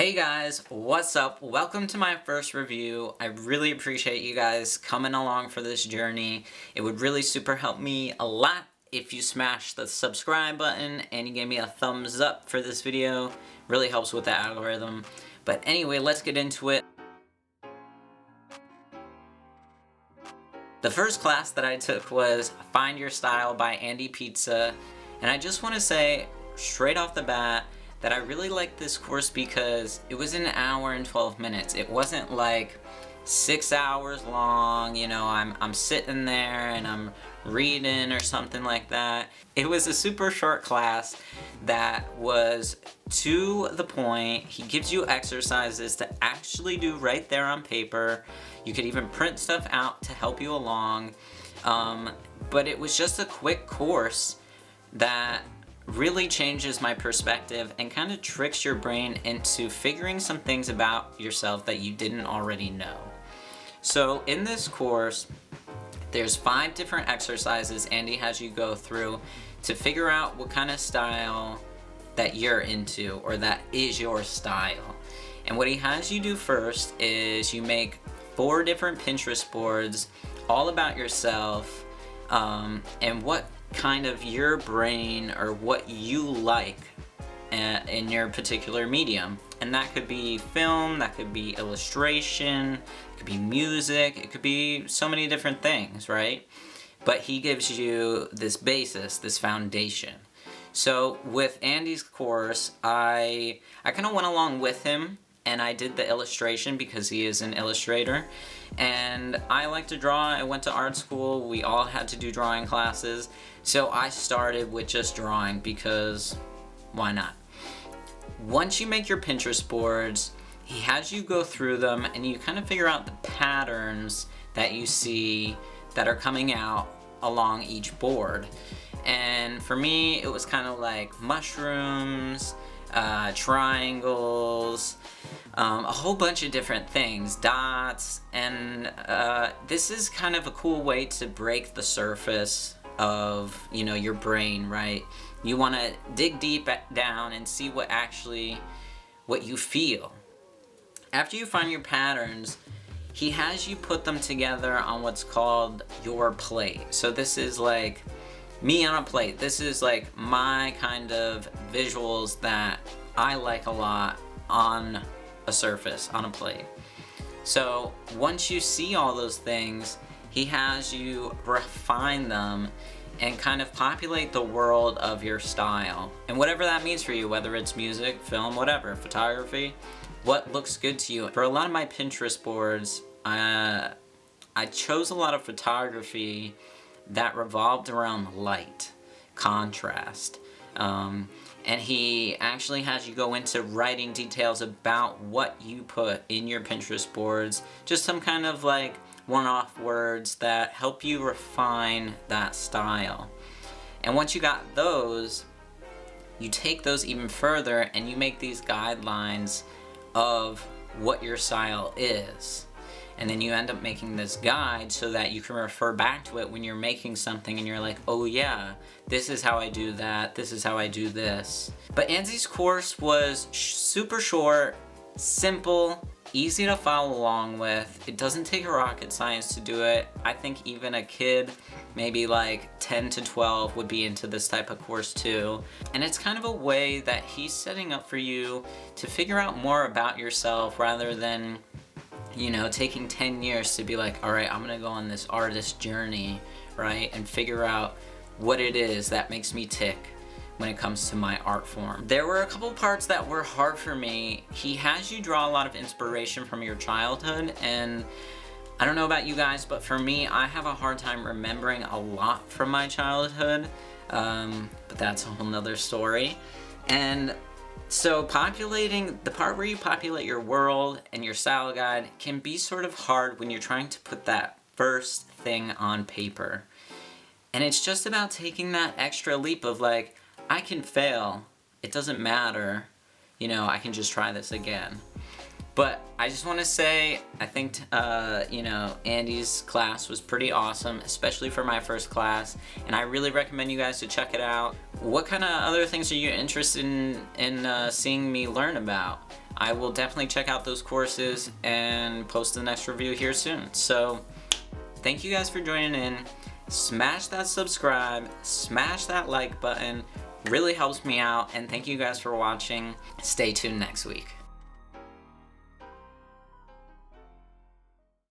Hey guys, what's up? Welcome to my first review. I really appreciate you guys coming along for this journey. It would really super help me a lot if you smash the subscribe button and you gave me a thumbs up for this video. Really helps with the algorithm. But anyway, let's get into it. The first class that I took was Find Your Style by Andy Pizza, and I just want to say straight off the bat that I really liked this course because it was an hour and 12 minutes. It wasn't like 6 hours long, you know, I'm sitting there and I'm reading or something like that. It was a super short class that was to the point. He gives you exercises to actually do right there on paper. You could even print stuff out to help you along. But it was just a quick course that really changes my perspective and kind of tricks your brain into figuring some things about yourself that you didn't already know. So in this course, there's 5 different exercises Andy has you go through to figure out what kind of style that you're into or that is your style. And what he has you do first is you make 4 different Pinterest boards all about yourself and what kind of your brain or what you like in your particular medium. And that could be film, that could be illustration, it could be music, it could be so many different things, right? But he gives you this basis, this foundation. So with Andy's course, I kind of went along with him and I did the illustration because he is an illustrator. And I like to draw. I went to art school. We all had to do drawing classes. So I started with just drawing because why not? Once you make your Pinterest boards, he has you go through them and you kind of figure out the patterns that you see that are coming out along each board. And for me, it was kind of like mushrooms, triangles, a whole bunch of different things, dots, and this is kind of a cool way to break the surface of, you know, your brain, right? You want to dig deep down and see what you feel. After you find your patterns, he has you put them together on what's called your plate. So this is like me on a plate. This is like my kind of visuals that I like a lot on a surface, on a plate. So once you see all those things, he has you refine them and kind of populate the world of your style. And whatever that means for you, whether it's music, film, whatever, photography, what looks good to you. For a lot of my Pinterest boards, I chose a lot of photography that revolved around light, contrast. And he actually has you go into writing details about what you put in your Pinterest boards, just some kind of like one-off words that help you refine that style. And once you got those, you take those even further and you make these guidelines of what your style is. And then you end up making this guide so that you can refer back to it when you're making something and you're like, oh yeah, this is how I do that, this is how I do this. But Andy's course was super short, simple, easy to follow along with. It doesn't take a rocket science to do it. I think even a kid, maybe like 10 to 12, would be into this type of course too. And it's kind of a way that he's setting up for you to figure out more about yourself rather than, you know, taking 10 years to be like, all right, I'm gonna go on this artist journey, right? And figure out what it is that makes me tick when it comes to my art form. There were a couple parts that were hard for me. He has you draw a lot of inspiration from your childhood, and I don't know about you guys, but for me, I have a hard time remembering a lot from my childhood, but that's a whole nother story. And so populating, the part where you populate your world and your style guide can be sort of hard when you're trying to put that first thing on paper. And it's just about taking that extra leap of like, I can fail, it doesn't matter, you know, I can just try this again. But I just want to say, I think, you know, Andy's class was pretty awesome, especially for my first class, and I really recommend you guys to check it out. What kind of other things are you interested in seeing me learn about? I will definitely check out those courses and post the next review here soon. So thank you guys for joining in. Smash that subscribe, smash that like button, really helps me out, and thank you guys for watching. Stay tuned next week.